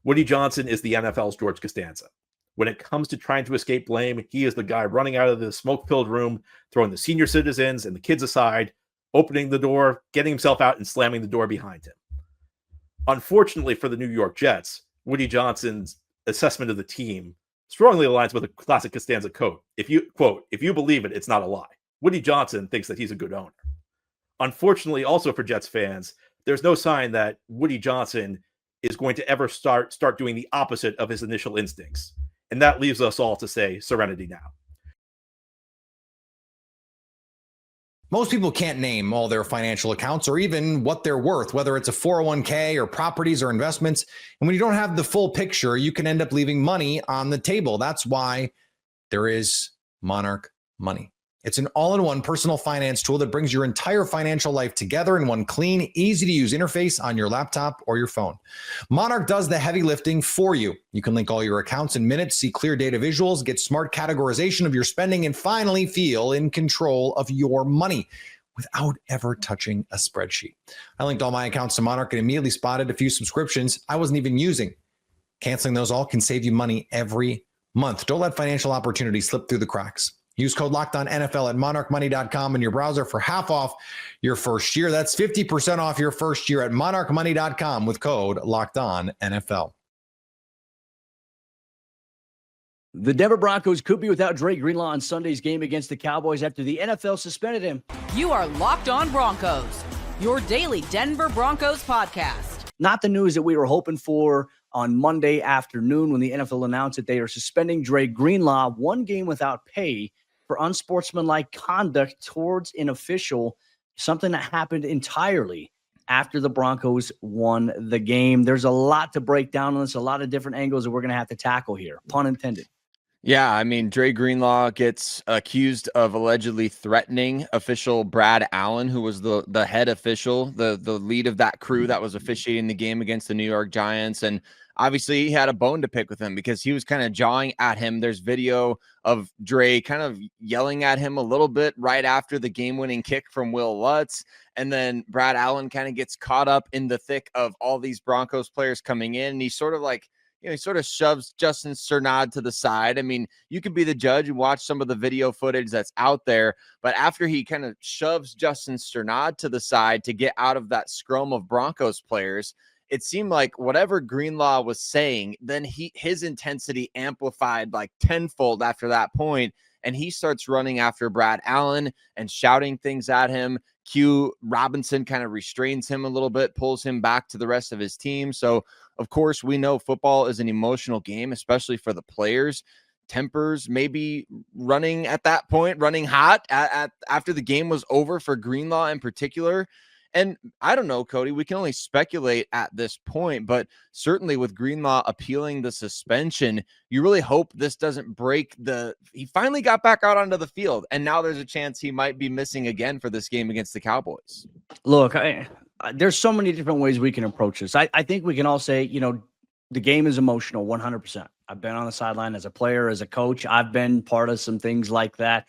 Woody Johnson is the NFL's George Costanza. When it comes to trying to escape blame, he is the guy running out of the smoke-filled room, throwing the senior citizens and the kids aside, opening the door, getting himself out, and slamming the door behind him. Unfortunately for the New York Jets, Woody Johnson's assessment of the team strongly aligns with a classic Costanza quote. If you believe it, it's not a lie. Woody Johnson thinks that he's a good owner. Unfortunately, also for Jets fans, there's no sign that Woody Johnson is going to ever start doing the opposite of his initial instincts. And that leaves us all to say serenity now. Most people can't name all their financial accounts or even what they're worth, whether it's a 401k or properties or investments. And when you don't have the full picture, you can end up leaving money on the table. That's why there is Monarch Money. It's an all-in-one personal finance tool that brings your entire financial life together in one clean, easy-to-use interface on your laptop or your phone. Monarch does the heavy lifting for you. You can link all your accounts in minutes, see clear data visuals, get smart categorization of your spending, and finally feel in control of your money without ever touching a spreadsheet. I linked all my accounts to Monarch and immediately spotted a few subscriptions I wasn't even using. Canceling those all can save you money every month. Don't let financial opportunities slip through the cracks. Use code LOCKEDONNFL at monarchmoney.com in your browser for half off your first year. That's 50% off your first year at monarchmoney.com with code LOCKEDONNFL. The Denver Broncos could be without Dre Greenlaw on Sunday's game against the Cowboys after the NFL suspended him. You are Locked On Broncos, your daily Denver Broncos podcast. Not the news that we were hoping for on Monday afternoon when the NFL announced that they are suspending Dre Greenlaw 1 game without pay for unsportsmanlike conduct towards an official, something that happened entirely after the Broncos won the game. There's a lot to break down on this, a lot of different angles that we're going to have to tackle here, pun intended. Yeah, I mean, Dre Greenlaw gets accused of allegedly threatening official Brad Allen, who was the head official, the lead of that crew that was officiating the game against the New York Giants. And obviously he had a bone to pick with him because he was kind of jawing at him. There's video of Dre kind of yelling at him a little bit right after the game-winning kick from Will Lutz. And then Brad Allen kind of gets caught up in the thick of all these Broncos players coming in. And he's sort of like, he sort of shoves Justin Cernad to the side. I mean, you could be the judge and watch some of the video footage that's out there. But after he kind of shoves Justin Cernad to the side to get out of that scrum of Broncos players, it seemed like whatever Greenlaw was saying, then his intensity amplified like tenfold after that point, and he starts running after Brad Allen and shouting things at him. Q Robinson kind of restrains him a little bit, pulls him back to the rest of his team. So, of course, we know football is an emotional game, especially for the players. Tempers maybe running at that point, running hot after the game was over for Greenlaw in particular. And I don't know, Cody, we can only speculate at this point, but certainly with Greenlaw appealing the suspension, you really hope this doesn't break he finally got back out onto the field, and now there's a chance he might be missing again for this game against the Cowboys. Look, there's so many different ways we can approach this. I think we can all say, the game is emotional 100%. I've been on the sideline as a player, as a coach. I've been part of some things like that.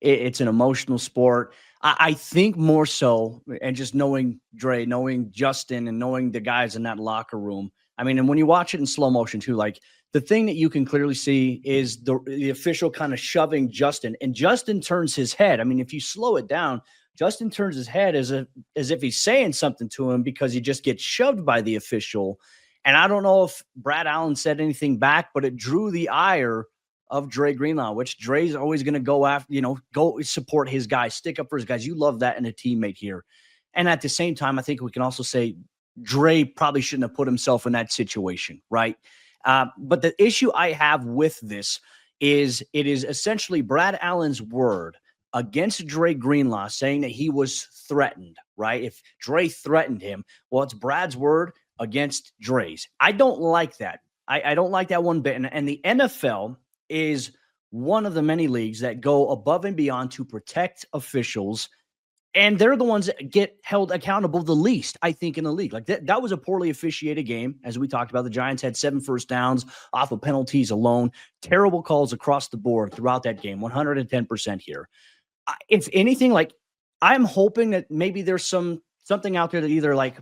It's an emotional sport. I think more so, and just knowing Dre, knowing Justin, and knowing the guys in that locker room. I mean, and when you watch it in slow motion too, like the thing that you can clearly see is the official kind of shoving Justin, and Justin turns his head. I mean, if you slow it down, Justin turns his head as if he's saying something to him because he just gets shoved by the official. And I don't know if Brad Allen said anything back, but it drew the ire of Dre Greenlaw, which Dre's always going to go after, go support his guys, stick up for his guys. You love that in a teammate here. And at the same time, I think we can also say Dre probably shouldn't have put himself in that situation, right? But the issue I have with this is it is essentially Brad Allen's word against Dre Greenlaw saying that he was threatened, right? If Dre threatened him, well, it's Brad's word against Dre's. I don't like that. I don't like that one bit. And the NFL is one of the many leagues that go above and beyond to protect officials, and they're the ones that get held accountable the least, I think, in the league. Like that was a poorly officiated game. As we talked about, the Giants had 7 first downs off of penalties alone. Terrible calls across the board throughout that game, 110% here. If anything, like I'm hoping that maybe there's something out there that either like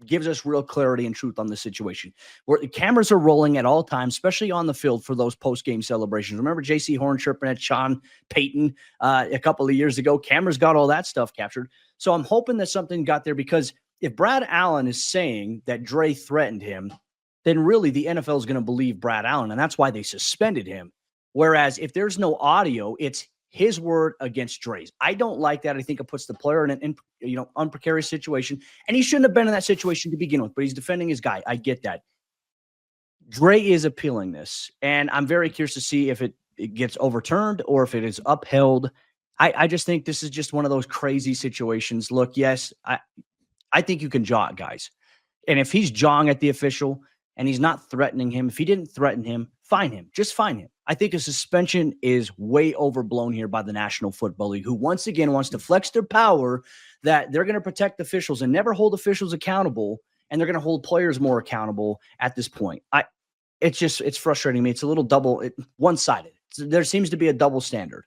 gives us real clarity and truth on the situation, where the cameras are rolling at all times, especially on the field for those post-game celebrations. Remember J.C. Horn chirping at Sean Payton a couple of years ago? Cameras got all that stuff captured. So I'm hoping that something got there, because if Brad Allen is saying that Dre threatened him, then really the NFL is going to believe Brad Allen, and that's why they suspended him. Whereas if there's no audio, it's his word against Dre's. I don't like that. I think it puts the player in an unprecarious situation, and he shouldn't have been in that situation to begin with, but he's defending his guy. I get that. Dre is appealing this, and I'm very curious to see if it gets overturned or if it is upheld. I just think this is just one of those crazy situations. Look, yes, I think you can jaw at guys. And if he's jawing at the official and he's not threatening him, if he didn't threaten him, fine him. Just fine him. I think a suspension is way overblown here by the National Football League, who once again wants to flex their power that they're going to protect officials and never hold officials accountable, and they're going to hold players more accountable at this point. It's frustrating me. It's a little one-sided. There seems to be a double standard.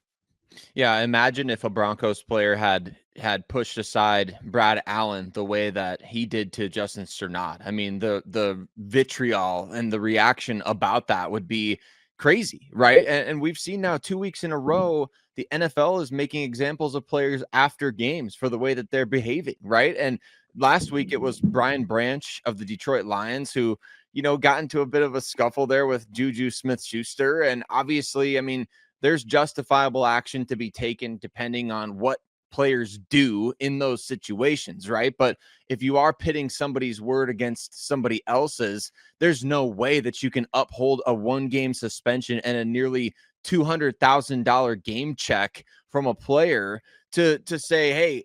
Yeah, imagine if a Broncos player had pushed aside Brad Allen the way that he did to Justin Sternad. I mean, the vitriol and the reaction about that would be crazy, right? And we've seen now 2 weeks in a row, the NFL is making examples of players after games for the way that they're behaving, right? And last week it was Brian Branch of the Detroit Lions who, got into a bit of a scuffle there with Juju Smith-Schuster. And obviously, I mean, there's justifiable action to be taken depending on what players do in those situations, right? But if you are pitting somebody's word against somebody else's, there's no way that you can uphold a 1-game suspension and a nearly $200,000 game check from a player to say, hey,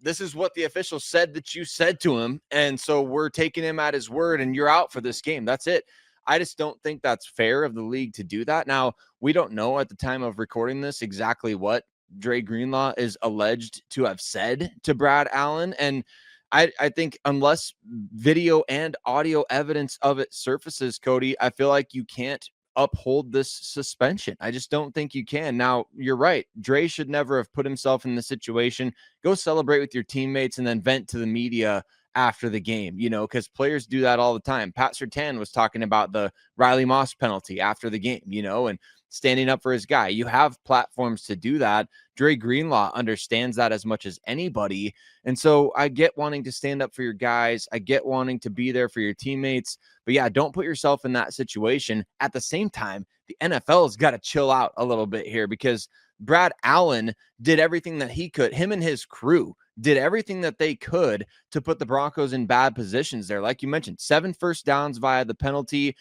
this is what the official said that you said to him, and so we're taking him at his word and you're out for this game. That's it. I just don't think that's fair of the league to do that. Now, we don't know at the time of recording this exactly what Dre Greenlaw is alleged to have said to Brad Allen. And I think unless video and audio evidence of it surfaces, Cody, I feel like you can't uphold this suspension. I just don't think you can. Now, you're right. Dre should never have put himself in this situation. Go celebrate with your teammates and then vent to the media after the game, because players do that all the time. Pat Surtain was talking about the Riley Moss penalty after the game, and standing up for his guy. You have platforms to do that. Dre Greenlaw understands that as much as anybody. And so I get wanting to stand up for your guys. I get wanting to be there for your teammates. But yeah, don't put yourself in that situation. At the same time, the NFL has got to chill out a little bit here because Brad Allen did everything that he could. Him and his crew did everything that they could to put the Broncos in bad positions there. Like you mentioned, 7 first downs via the penalty,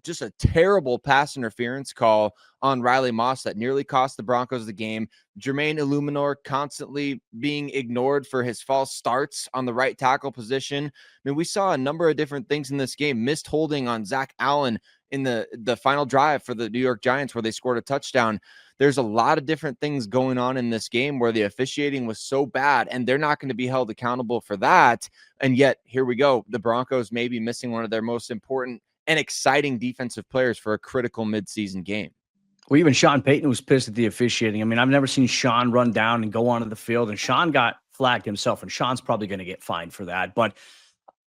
just a terrible pass interference call on Riley Moss that nearly cost the Broncos the game. Jermaine Illuminor constantly being ignored for his false starts on the right tackle position. I mean, we saw a number of different things in this game. Missed holding on Zach Allen in the final drive for the New York Giants where they scored a touchdown. There's a lot of different things going on in this game where the officiating was so bad and they're not going to be held accountable for that. And yet here we go. The Broncos may be missing one of their most important and exciting defensive players for a critical midseason game. Well, even Sean Payton was pissed at the officiating. I mean, I've never seen Sean run down and go onto the field, and Sean got flagged himself, and Sean's probably going to get fined for that. But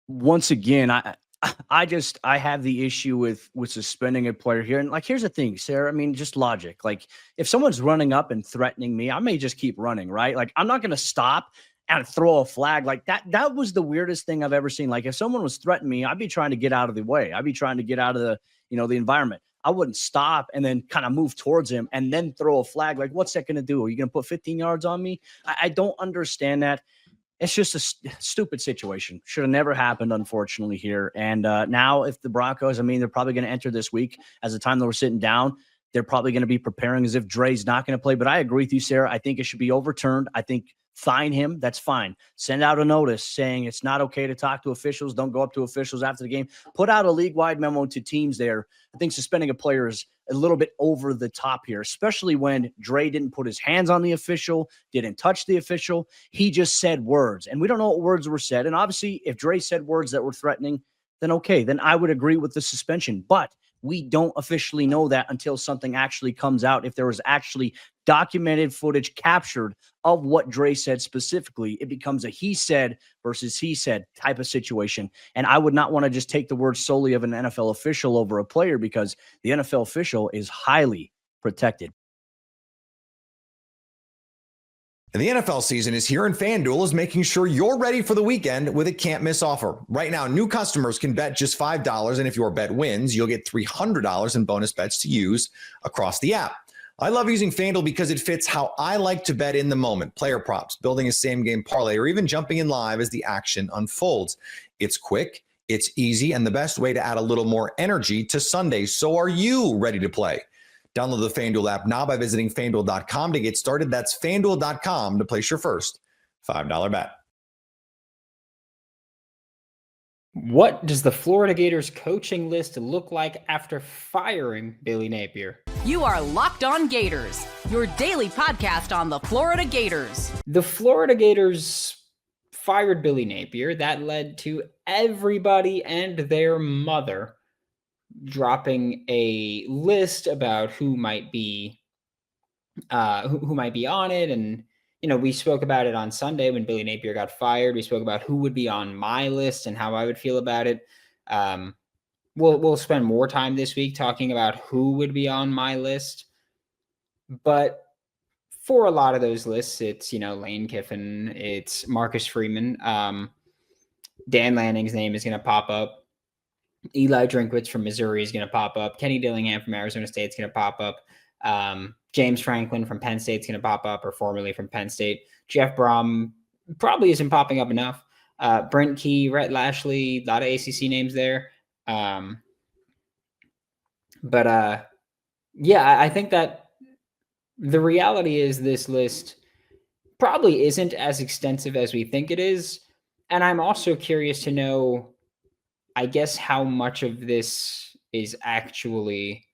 once again, I have the issue with suspending a player here. And here's the thing, Sarah, I mean, just logic. If someone's running up and threatening me, I may just keep running, right? I'm not going to stop and throw a flag like that. That was the weirdest thing I've ever seen. If someone was threatening me, I'd be trying to get out of the way. I'd be trying to get out of the environment. I wouldn't stop and then kind of move towards him and then throw a flag. What's that going to do? Are you going to put 15 yards on me? I don't understand that. It's just a stupid situation. Should have never happened, unfortunately, here. And now if the Broncos, they're probably going to enter this week as the time that we're sitting down, they're probably going to be preparing as if Dre's not going to play. But I agree with you, Sarah. I think it should be overturned. I think fine him. That's fine. Send out a notice saying it's not okay to talk to officials. Don't go up to officials after the game. Put out a league-wide memo to teams there. I think suspending a player is a little bit over the top here, especially when Dre didn't put his hands on the official, didn't touch the official. He just said words, and we don't know what words were said. And obviously, if Dre said words that were threatening, then okay, then I would agree with the suspension. But we don't officially know that until something actually comes out. If there was actually documented footage captured of what Dre said specifically, it becomes a he said versus he said type of situation. And I would not want to just take the word solely of an NFL official over a player because the NFL official is highly protected. And the NFL season is here, and FanDuel is making sure you're ready for the weekend with a can't-miss offer. Right now, new customers can bet just $5, and if your bet wins, you'll get $300 in bonus bets to use across the app. I love using FanDuel because it fits how I like to bet in the moment. Player props, building a same-game parlay, or even jumping in live as the action unfolds. It's quick, it's easy, and the best way to add a little more energy to Sundays. So are you ready to play? Download the FanDuel app now by visiting FanDuel.com to get started. That's FanDuel.com to place your first $5 bet. What does the Florida Gators coaching list look like after firing Billy Napier? You are Locked On Gators, your daily podcast on the Florida Gators. The Florida Gators fired Billy Napier. That led to everybody and their mother dropping a list about who might be who might be on it. And we spoke about it on Sunday when Billy Napier got fired. We spoke about who would be on my list and how I would feel about it. We'll spend more time this week talking about who would be on my list. But for a lot of those lists, it's Lane Kiffin, it's Marcus Freeman, Dan Lanning's name is going to pop up. Eli Drinkwitz from Missouri is going to pop up. Kenny Dillingham from Arizona State is going to pop up. James Franklin from Penn State is going to pop up, or formerly from Penn State. Jeff Brom probably isn't popping up enough. Brent Key, Rhett Lashley, a lot of ACC names there. I think that the reality is this list probably isn't as extensive as we think it is. And I'm also curious to know, I guess, how much of this is actually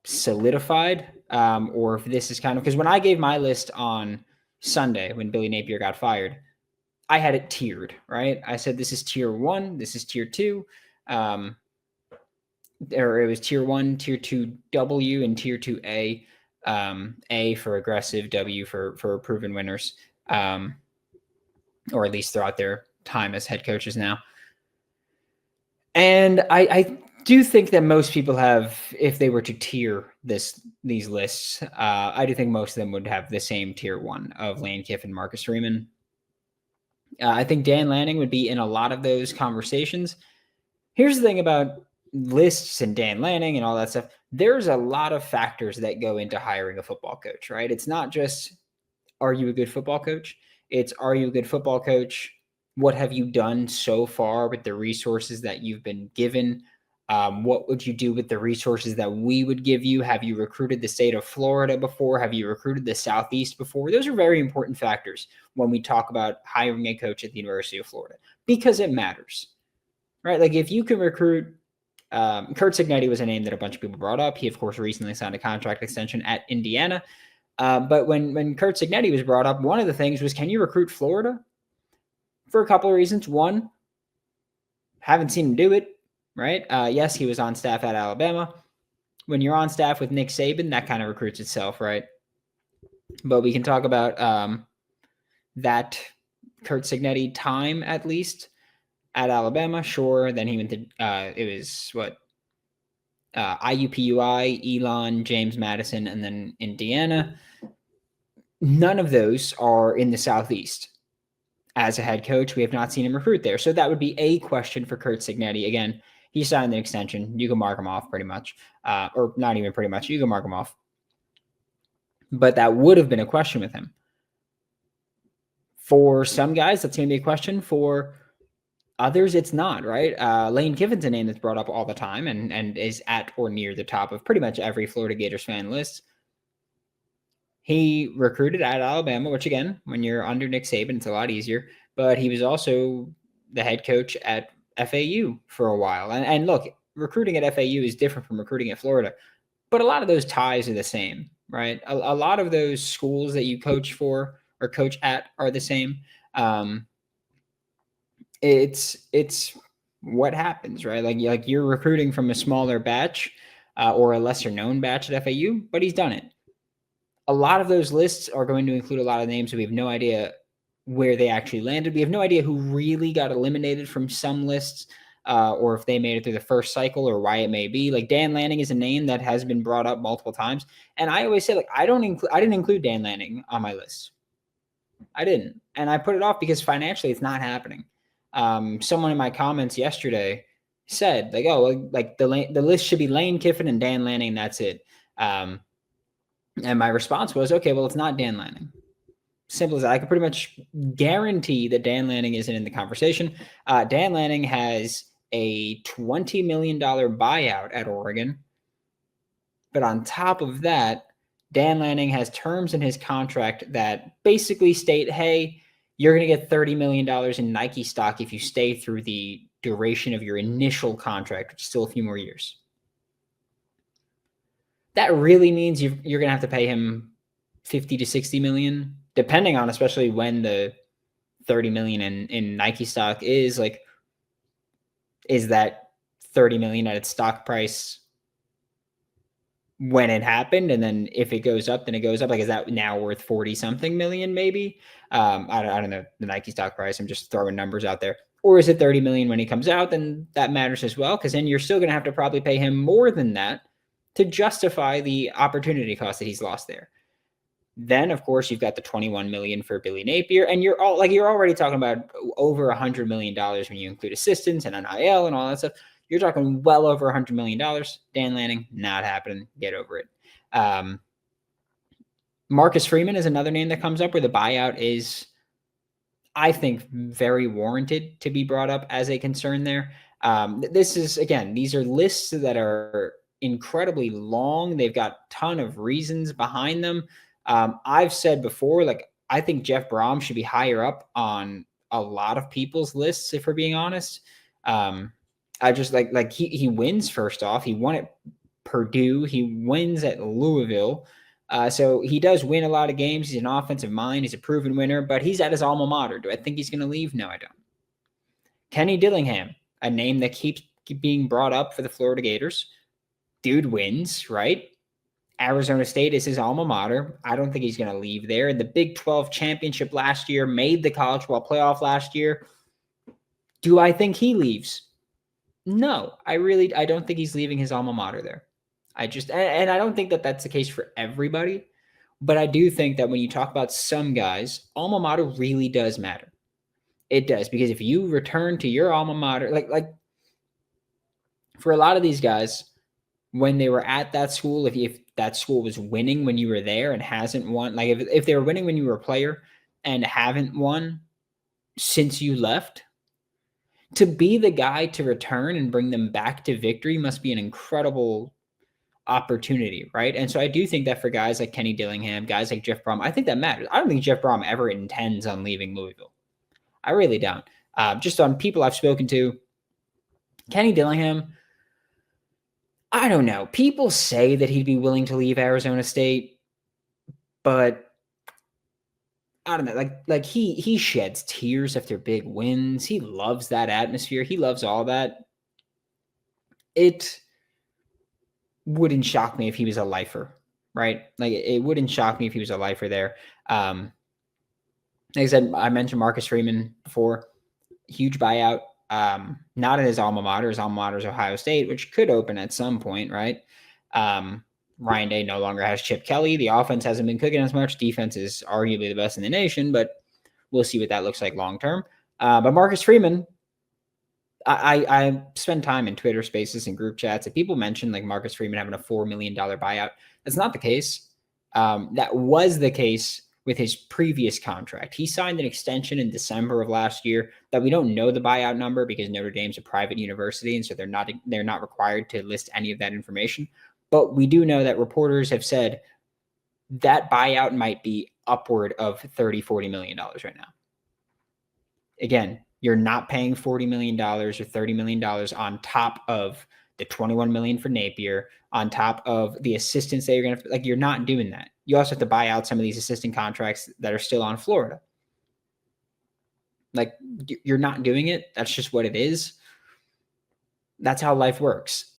solidified, or if this is kind of, because when I gave my list on Sunday, when Billy Napier got fired, I had it tiered, right? I said, this is tier 1, this is tier 2, or it was tier 1, tier 2 W, and tier 2 A. A for aggressive, W for proven winners, or at least throughout their time as head coaches now. And I do think that most people have, if they were to tier these lists, I do think most of them would have the same tier 1 of Lane Kiffin, Marcus Freeman. I think Dan Lanning would be in a lot of those conversations. Here's the thing about lists and Dan Lanning and all that stuff. There's a lot of factors that go into hiring a football coach, right? It's not just, are you a good football coach? It's, are you a good football coach? What have you done so far with the resources that you've been given? What would you do with the resources that we would give you? Have you recruited the state of Florida before? Have you recruited the Southeast before? Those are very important factors when we talk about hiring a coach at the University of Florida, because it matters, right? Like if you can recruit, Kurt Cignetti was a name that a bunch of people brought up. He, of course, recently signed a contract extension at Indiana. But when Kurt Cignetti was brought up, one of the things was, can you recruit Florida? For a couple of reasons. One, haven't seen him do it, right? Yes, he was on staff at Alabama. When you're on staff with Nick Saban, that kind of recruits itself, right? But we can talk about that Kurt Cignetti time, at least, at Alabama. Sure, then he went to, IUPUI, Elon, James Madison, and then Indiana. None of those are in the Southeast. As a head coach, we have not seen him recruit there. So that would be a question for Kurt Cignetti. Again, he signed an extension. You can mark him off pretty much. Or not even pretty much. You can mark him off. But that would have been a question with him. For some guys, that's going to be a question. For others, it's not, right? Lane Kiffin's a name that's brought up all the time and is at or near the top of pretty much every Florida Gators fan list. He recruited at Alabama, which, again, when you're under Nick Saban, it's a lot easier. But he was also the head coach at FAU for a while. And look, recruiting at FAU is different from recruiting at Florida. But a lot of those ties are the same, right? A lot of those schools that you coach for or coach at are the same. It's what happens, right? Like you're recruiting from a smaller batch or a lesser known batch at FAU, but he's done it. A lot of those lists are going to include a lot of names, so we have no idea where they actually landed. We have no idea who really got eliminated from some lists. or if they made it through the first cycle or why it may be. Like Dan Lanning is a name that has been brought up multiple times. And I always say, like, I didn't include Dan Lanning on my list. I didn't. And I put it off because financially it's not happening. Someone in my comments yesterday said, like, oh, like the list should be Lane Kiffin and Dan Lanning. That's it. And my response was, okay, well, it's not Dan Lanning. Simple as that. I can pretty much guarantee that Dan Lanning isn't in the conversation. Dan Lanning has a $20 million buyout at Oregon. But on top of that, Dan Lanning has terms in his contract that basically state, hey, you're going to get $30 million in Nike stock if you stay through the duration of your initial contract, which is still a few more years. That really means you're going to have to pay him 50 to 60 million, depending on especially when the 30 million in Nike stock is. Like, is that 30 million at its stock price when it happened? And then if it goes up, then it goes up. Like, is that now worth 40 something million? Maybe. I don't know the Nike stock price. I'm just throwing numbers out there. Or is it 30 million when he comes out? Then that matters as well. Cause then you're still going to have to probably pay him more than that to justify the opportunity cost that he's lost there. Then, of course, you've got the 21 million for Billy Napier, and you're already talking about over $100 million when you include assistants and NIL and all that stuff. You're talking well over $100 million. Dan Lanning, not happening. Get over it. Marcus Freeman is another name that comes up where the buyout is, I think, very warranted to be brought up as a concern there. This is, again, these are lists that are incredibly long. They've got a ton of reasons behind them. I've said before, like, I think Jeff Brom should be higher up on a lot of people's lists, if we're being honest. I just like he wins first off. He won at Purdue. He wins at Louisville. So he does win a lot of games. He's an offensive mind. He's a proven winner, but he's at his alma mater. Do I think he's going to leave? No, I don't. Kenny Dillingham, a name that keeps being brought up for the Florida Gators. Dude wins, right? Arizona State is his alma mater. I don't think he's going to leave there. The Big 12 championship last year, made the college football playoff last year. Do I think he leaves? No, I don't think he's leaving his alma mater there. And I don't think that that's the case for everybody, but I do think that when you talk about some guys, alma mater really does matter. It does, because if you return to your alma mater, like for a lot of these guys, when they were at that school, if that school was winning when you were there and hasn't won, like if they were winning when you were a player and haven't won since you left, to be the guy to return and bring them back to victory must be an incredible opportunity, right? And so I do think that for guys like Kenny Dillingham, guys like Jeff Brom, I think that matters. I don't think Jeff Brom ever intends on leaving Louisville. I really don't. Just on people I've spoken to, Kenny Dillingham, I don't know. People say that he'd be willing to leave Arizona State, but I don't know. Like he sheds tears after big wins. He loves that atmosphere. He loves all that. It wouldn't shock me if he was a lifer, right? Like it wouldn't shock me if he was a lifer there. Like I said, I mentioned Marcus Freeman before. Huge buyout. Not in his alma mater. His alma mater is Ohio State, which could open at some point, right? Ryan Day no longer has Chip Kelly. The offense hasn't been cooking as much. Defense is arguably the best in the nation, but we'll see what that looks like long term. But Marcus Freeman, I spend time in Twitter spaces and group chats, and people mention like Marcus Freeman having a $4 million buyout. That's not the case. That was the case with his previous contract. He signed an extension in December of last year that we don't know the buyout number because Notre Dame's a private university, and so they're not required to list any of that information. But we do know that reporters have said that buyout might be upward of $30-40 million right now. Again, you're not paying $40 million or $30 million on top of the $21 million for Napier, on top of the assistants that you're going to, like, you're not doing that. You also have to buy out some of these assistant contracts that are still on Florida. Like, you're not doing it. That's just what it is. That's how life works.